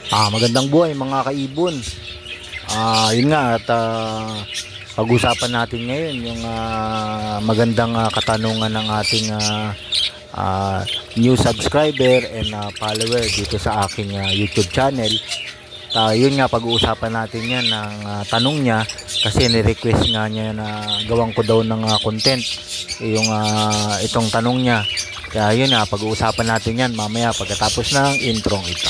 Magandang buhay mga kaibon. Yun nga at pag-usapan natin ngayon yung magandang katanungan ng ating new subscriber and follower dito sa aking YouTube channel. Yun nga, pag-uusapan natin yan ng tanong niya kasi ni-request nga niya na gawan ko daw ng content yung itong tanong niya. Kaya yun nga, pag-uusapan natin yan mamaya pagkatapos ng introng ito.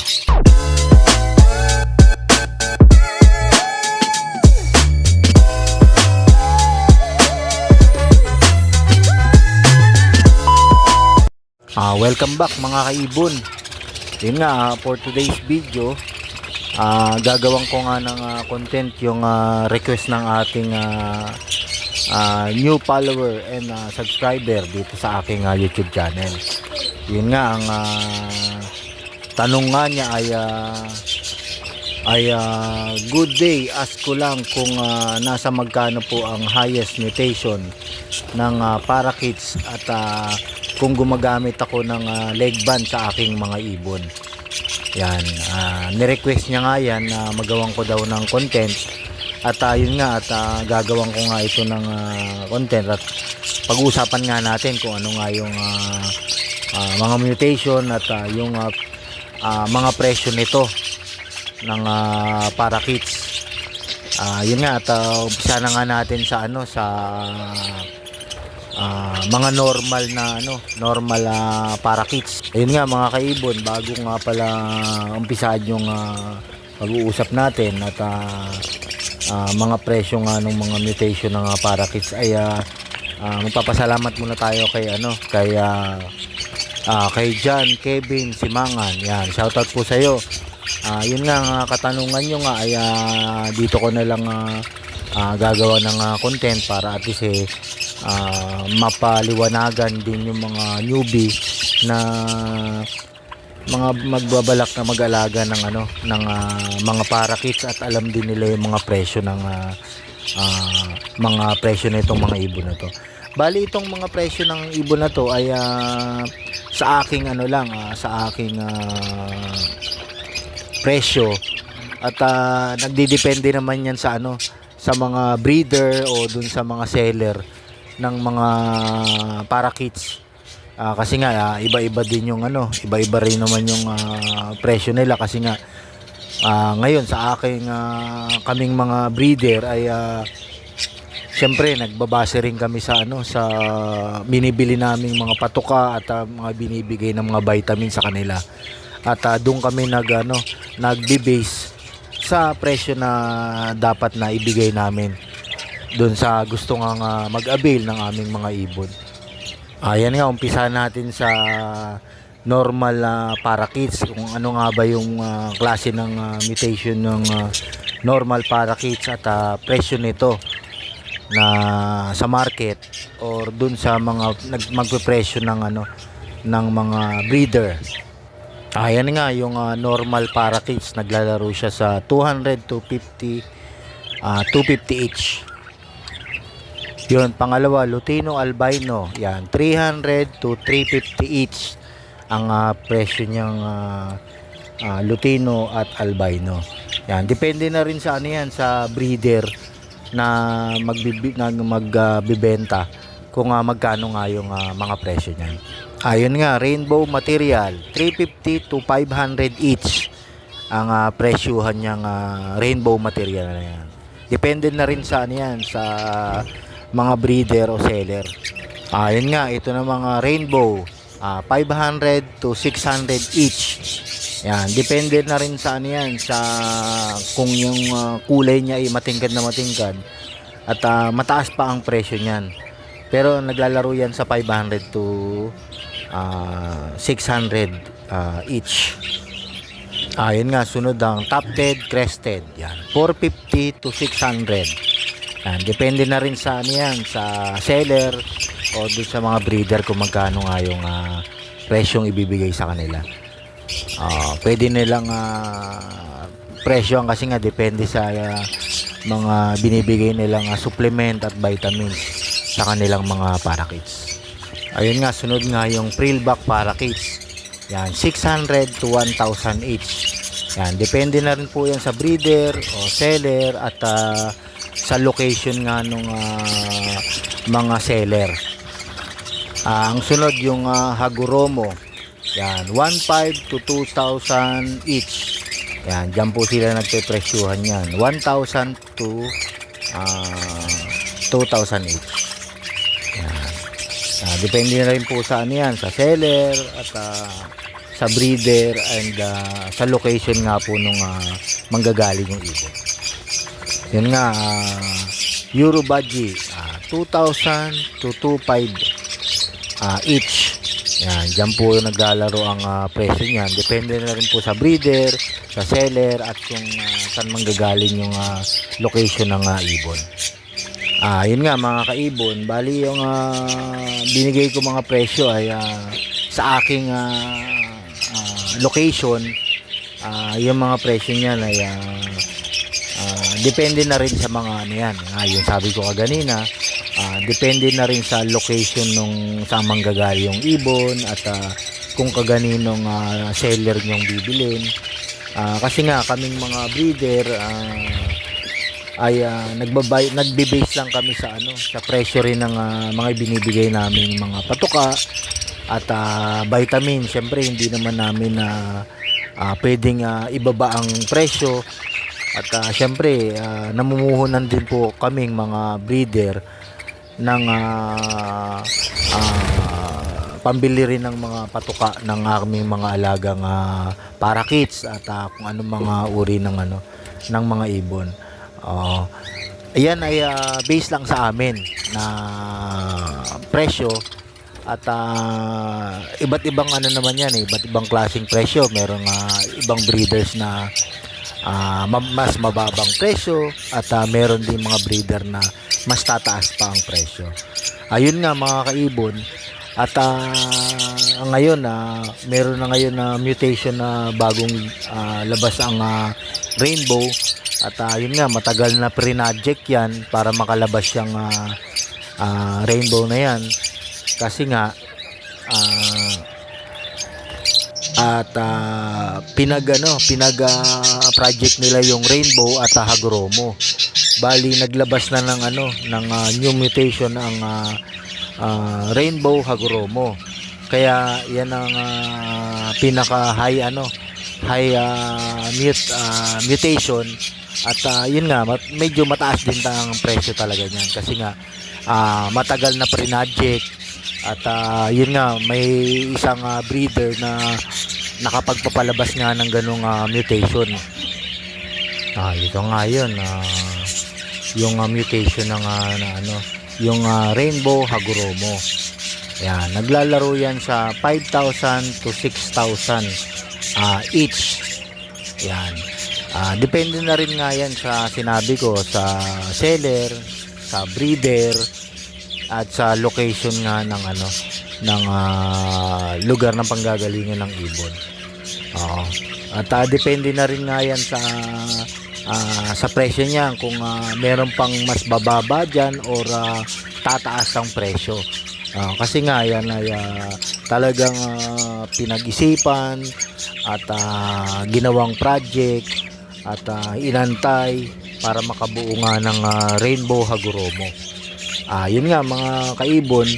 Welcome back mga kaibon. Yun nga, for today's video, gagawin ko nga ng content yung request ng ating new follower and subscriber dito sa aking YouTube channel. Yun nga, ang tanong nga niya ay good day, ask ko lang kung nasa magkano po ang highest mutation ng parakeets at kung gumagamit ako ng leg band sa aking mga ibon. Yan, ni-request niya nga yan na magawan ko daw ng content at yun nga at gagawan ko nga ito ng content at pag-uusapan nga natin kung ano nga yung mga mutation at yung mga presyo nito ng parakeets. Yun nga at umpisa na nga natin sa mga normal parakeets. Ayun nga mga kaibon, bago nga pala umpisaan yung pag-uusap natin at mga presyo nga ng mga mutation ng parakeets ay magpapasalamat muna tayo kay John Kevin Simangan. Yan, shoutout po sa iyo. Yun nga katanungan nyo nga ay dito ko na lang gagawa ng content para at least mapaliwanagan din yung mga newbie na mga magbabalak na mag-alaga ng mga parakeets at alam din nila yung mga presyo ng mga presyo nitong mga ibon na to. Bali itong mga presyo ng ibon na to ay sa aking presyo at nagdidepende naman yan sa mga breeder o dun sa mga seller ng mga parakeets. Kasi nga iba-iba din yung iba-iba rin naman yung presyo nila kasi nga ngayon sa aking kaming mga breeder ay syempre nagbabase rin kami sa binibili naming mga patuka at mga binibigay ng mga vitamin sa kanila. At doon kami nagbe-base sa presyo na dapat na ibigay namin doon sa gusto nga mag-avail ng aming mga ibon. Ayan nga, umpisa natin sa normal parakeets. Kung ano nga ba yung klase ng mutation ng normal parakeets at presyo nito na sa market or doon sa mga magpe-presyo ng mga breeder. Ayan nga yung normal parakeets, naglalaro siya sa 200 to 50 250 each. Yun, pangalawa, Lutino Albino. Yan, 300 to 350 each ang presyo niyang Lutino at Albino. Yan, depende na rin sa sa breeder na magbibenta kung magkano nga yung mga presyo niyan. Ayun nga, rainbow material, 350 to 500 each ang presyuhan niyang rainbow material na yan. Depende na rin sa sa mga breeder o seller. Ayun nga, ito na mga rainbow, 500 to 600 each. Yan, depende na rin sa sa kung yung kulay niya ay matingkad na matingkad at mataas pa ang presyo niyan. Pero naglalaro yan sa 500 to 600 each. Yun nga, sunod ang tufted crested. Yan, 450 to 600. Yan, depende na rin sa sa seller o doon sa mga breeder kung magkano nga yung presyong ibibigay sa kanila. Pwede nilang presyo kasi nga depende sa mga binibigay nilang supplement at vitamins sa kanilang mga parakeets. Ayun nga, sunod nga yung frillback parakeets. Yan, 600 to 1,000 each. Yan, depende na rin po yan sa breeder o seller at sa location nga nung mga seller. Ang sunod yung Hagoromo. Yan, 1,500 to 2,000 each. Yan, dyan po sila nagpe-presyuhan yan. 1,000 to 2,000 each. Yan. Depende na rin po sa ano yan, sa seller at sa breeder and sa location nga po nung manggagaling yung ibon. Yun nga, Euro Budgie, 2,000 to 2,500 each. Yan, dyan po naglalaro ang presyo niyan. Depende na rin po sa breeder, sa seller at kung saan manggagaling yung location ng ibon. Yun nga mga kaibon, bali yung binigay ko mga presyo ay sa aking location. Yung mga presyo niyan ay depende na rin sa mga ano yan. Yung sabi ko kaganina, depende na rin sa location nung saan manggagaling yung ibon at kung kaganinong seller nyong bibilin. Kasi nga kaming mga breeder ay nagbe-base lang kami sa ano, sa presyo rin ng mga binibigay naming mga patuka at vitamin. Syempre hindi naman namin pwedeng ibaba ang presyo at syempre namumuhunan din po kaming mga breeder ng pambili rin ng mga patuka ng aming mga alagang parakeets at kung anong mga uri ng ano ng mga ibon. Ayan ay base lang sa amin na presyo at iba't ibang ano naman yan, iba't ibang klaseng presyo. Merong ibang breeders na mas mababang presyo at meron din mga breeder na mas tataas pa ang presyo. Ayun nga mga kaibon. At ngayon meron na ngayon na mutation na bagong labas ang rainbow. At yun nga, matagal na pre-project yan para makalabas yung rainbow na yan. Kasi nga pinag project nila yung rainbow at Hagoromo. Bali naglabas na ng new mutation ang rainbow Hagoromo. Kaya yan ang pinaka high mutation at yun nga medyo mataas din ang presyo talaga niyan kasi nga matagal na pre-project at yun nga may isang breeder na nakapagpapalabas nga ng ganung mutation. Ito nga yun yung mutation ng yung rainbow Hagoromo. Yan, naglalaro yan sa 5,000 to 6,000 each. Yan. Depende na rin nga yan sa sinabi ko sa seller, sa breeder at sa location nga ng ng lugar ng panggagalingan ng ibon. At depende na rin nga yan sa presyo niya kung meron pang mas bababa diyan or tataas ang presyo. Kasi nga yan ay talagang pinag-isipan at ginawang project at inantay para makabuo nga ng rainbow Hagoromo. Yun nga mga kaibon,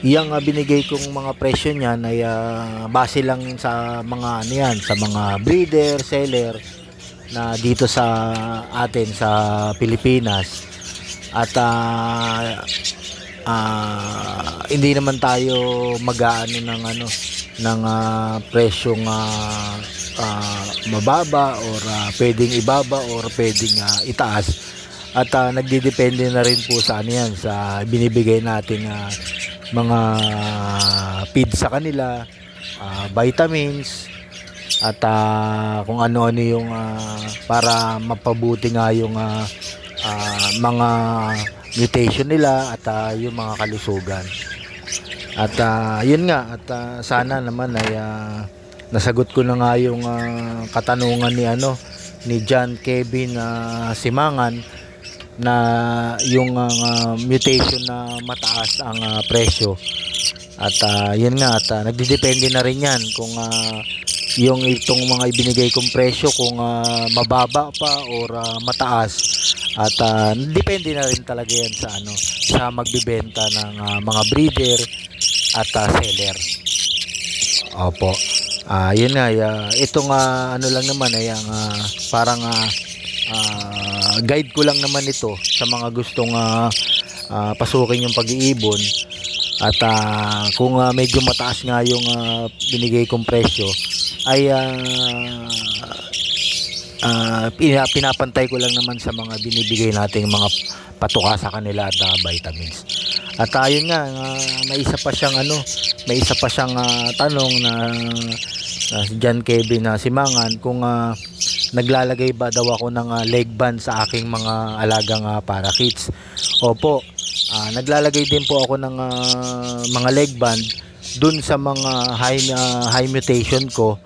iyang binigay kong mga presyo niyan ay base lang sa mga sa mga breeder, seller na dito sa atin sa Pilipinas. At hindi naman tayo mag-aano ng presyong mababa or pwedeng ibaba or pwedeng itaas. At nagdidepende na rin po sa yan sa binibigay nating mga feed sa kanila, vitamins at kung ano-ano yung para mapabuti nga yung mga mutation nila at yung mga kalusugan. At yun nga at sana naman ay nasagot ko na nga yung katanungan ni John Kevin Simangan na yung mutation na mataas ang presyo. At yun nga at nagdidepende na rin yan kung yung itong mga ibinigay kong presyo kung mababa pa or mataas, at depende na rin talaga yan sa ano, sa magbebenta ng mga breeder at seller. Opo. Yun nga, itong ano lang naman ay ang parang guide ko lang naman ito sa mga gustong pasukin yung pag-iibon. At kung medyo mataas nga yung binigay kong presyo, ay pinapantay ko lang naman sa mga binibigay nating mga patuka sa kanila at vitamins. At ayun nga, may isa pa siyang ano, may isa pa siyang tanong na si John Kevin na simangan kung naglalagay ba daw ako ng leg band sa aking mga alagang parakeets. Opo, naglalagay din po ako ng mga leg band dun sa mga high mutation ko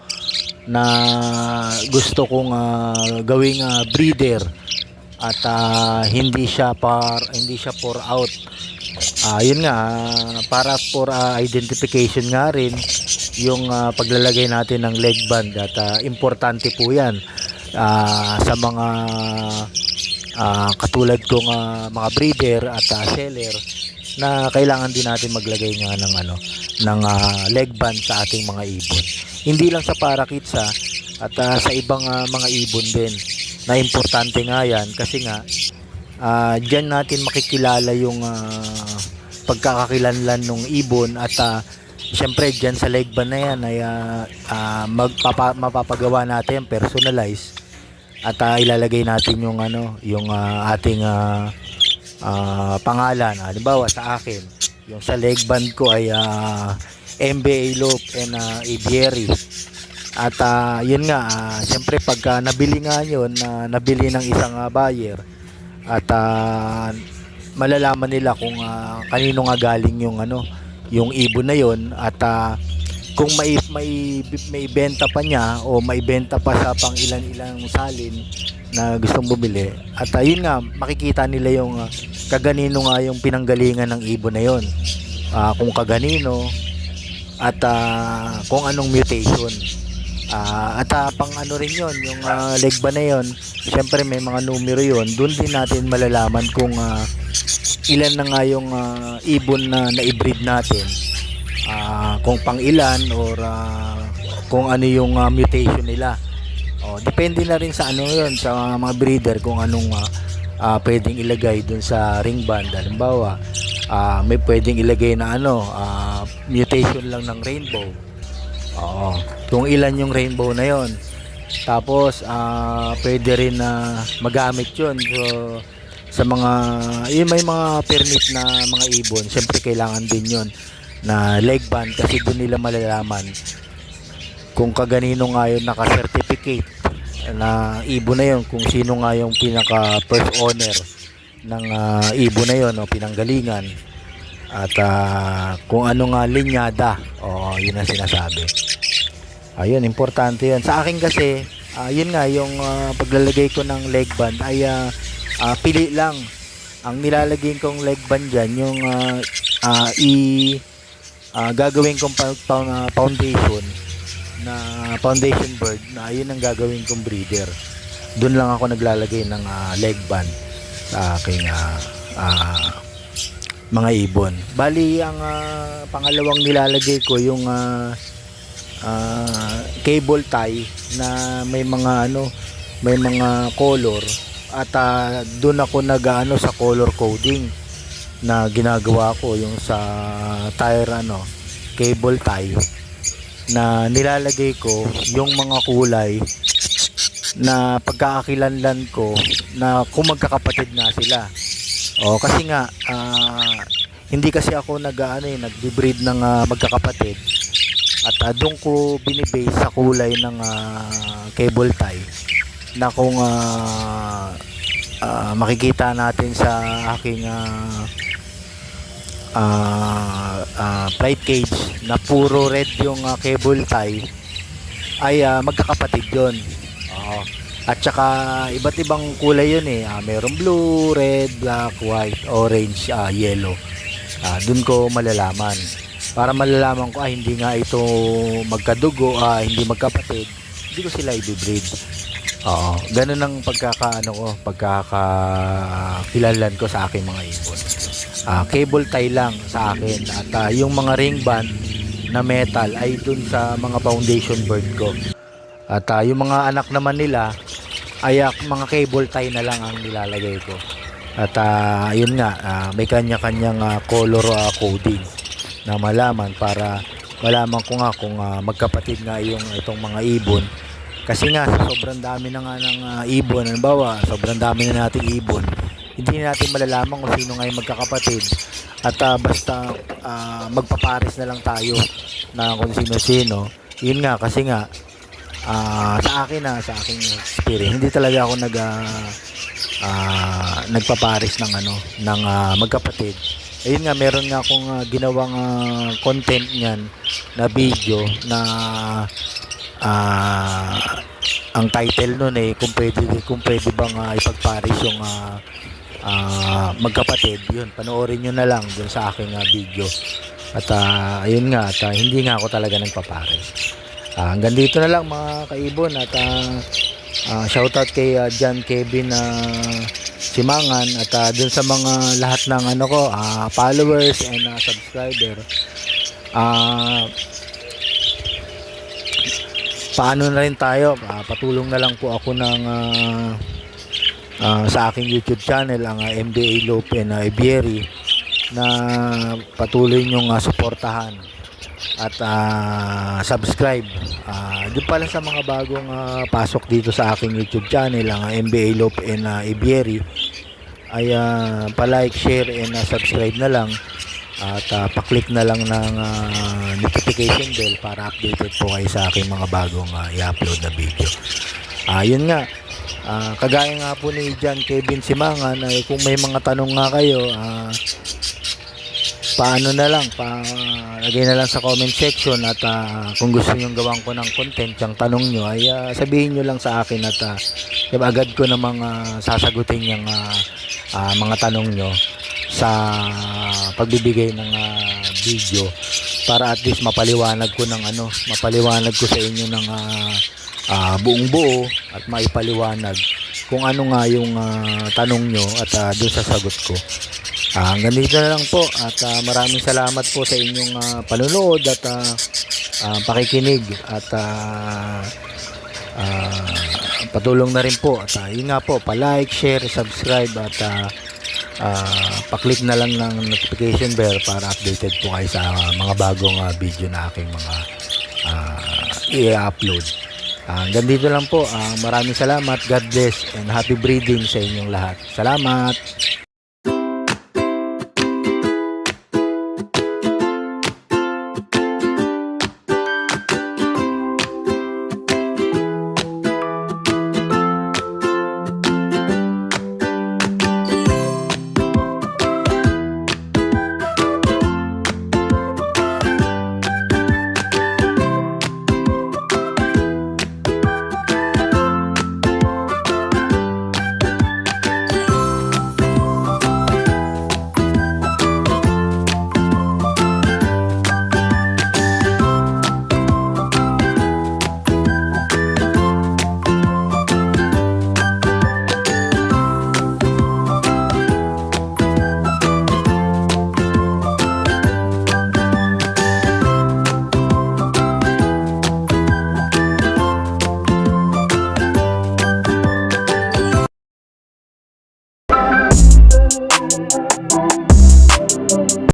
na gusto kong gawing breeder at hindi siya for out. Yun nga, para for identification nga rin yung paglalagay natin ng leg band, at importante po yan sa mga katulad kong mga breeder at seller, na kailangan din natin maglagay nga ng ano, ng leg band sa ating mga ibon. Hindi lang sa parakeets at sa ibang mga ibon din, na importante nga yan, kasi nga diyan natin makikilala yung pagkakakilanlan ng ibon. At syempre diyan sa leg band na yan ay mapapagawa natin personalize, at ilalagay natin yung ano, yung ating pangalan. Halimbawa sa akin, yung sa leg band ko ay MBA Loop and Aviary. At yun nga, syempre pagka nabili nga yun, nabili ng isang buyer, at malalaman nila kung kanino nga galing yung ano, yung ibon na yon. At kung may benta pa niya o may benta pa sa pang ilan-ilang salin na gustong bumili, at yun nga, makikita nila yung kaganino nga yung pinanggalingan ng ibon na yon, kung kaganino, at kung anong mutation. At pang ano rin yon, yung leg band na yon, syempre may mga numero yon. Doon din natin malalaman kung ilan na nga yung ibon na na-breed natin, kung pang ilan or kung ano yung mutation nila. Depende na rin sa ano yon, sa mga breeder, kung anong pwedeng ilagay dun sa ring band. Halimbawa, may pwedeng ilagay na ano, mutation lang ng rainbow. Kung ilan yung rainbow na yon. Tapos pwede rin na magamit yun sa mga may mga permit na mga ibon. Siyempre kailangan din yon na leg band, kasi doon nila malalaman kung kaganino nga yung naka-certificate na ibon na yon, kung sino nga yung pinaka first owner ng ibon na yon o pinanggalingan, at kung ano nga linyada. Yun ang sinasabi. Ayun, importante yun sa akin, kasi yun nga, yung paglalagay ko ng leg band ay pili lang. Ang nilalagay kong leg band dyan, yung gagawin kong foundation na foundation bird, na yun ang gagawin kong breeder. Doon lang ako naglalagay ng leg band sa aking mga ibon. Bali, ang pangalawang nilalagay ko yung cable tie na may mga ano, may mga color, at doon ako nag-ano sa color coding na ginagawa ko, yung sa tire cable tie, na nilalagay ko yung mga kulay na pagkakakilanlan ko na kung magkakapatid nga sila. Kasi nga hindi kasi ako nagbe-breed ng magkakapatid, at doon ko binibase sa kulay ng cable tie, na kung makikita natin sa aking flight cage na puro red yung cable tie, ay magkakapatid yon. At saka iba't ibang kulay yun mayroong blue, red, black, white, orange, yellow. Dun ko malalaman. para malalaman ko hindi nga ito magkadugo, hindi magkapatid, hindi ko sila i-breed. Oo, ganun ang pagkakakilanlan ko sa aking mga ibon. Cable tie lang sa akin at yung mga ring band na metal ay dun sa mga foundation bird ko. At yung mga anak naman nila ay mga cable tie na lang ang nilalagay ko. At yun nga, may kanya-kanyang color coding na malaman para malaman ko nga kung magkapatid nga itong mga ibon. Kasi nga sobrang dami na nga ng ibon, halimbawa sobrang dami na nating ibon, hindi natin malalaman kung sino nga yung magkakapatid. At basta magpapares na lang tayo na kung sino-sino. Yun nga, kasi nga sa aking experience, hindi talaga ako nagpapares ng magkapatid. Ayun nga, meron nga akong ginawang content niyan na video na ang title nun kung pwede bang ipagpares yung magkapatid. Yun, panoorin nyo na lang dun sa aking video. At ayun nga, at hindi nga ako talaga nagpapares. Hanggang dito na lang mga kaibon. At shoutout kay John Kevin Simangan at dun sa mga lahat ng followers and subscriber. Paano na rin tayo, patulong na lang po ako ng sa aking YouTube channel, ang MBA Lope and Ibieri, na patuloy nyong suportahan at subscribe. Doon pala sa mga bagong pasok dito sa aking YouTube channel, ang MBA Lope and Ibieri, ay pa-like, share and subscribe na lang. At pa-click na lang ng notification bell para updated po kayo sa aking mga bagong i-upload na video. Yun nga, kagaya nga po ni John Kevin Simangan, kung may mga tanong nga kayo, paano na lang, lagay na lang sa comment section. At kung gusto nyo gawan ko ng content yung tanong nyo, ay sabihin nyo lang sa akin at agad ko namang sasagutin yung mga tanong nyo sa pagbibigay ng video, para at least mapaliwanag ko sa inyo ng buong buo at maipaliwanag kung ano nga yung tanong nyo at doon sa sagot ko. Hanggang dito na lang po at maraming salamat po sa inyong panunood at pakikinig at patulong na rin po at yun nga po, pa-like, share, subscribe at pa-click na lang ng notification bell para updated po kayo sa mga bagong video na aking mga i-upload. Hanggang dito lang po. Maraming salamat. God bless and happy breeding sa inyong lahat. Salamat.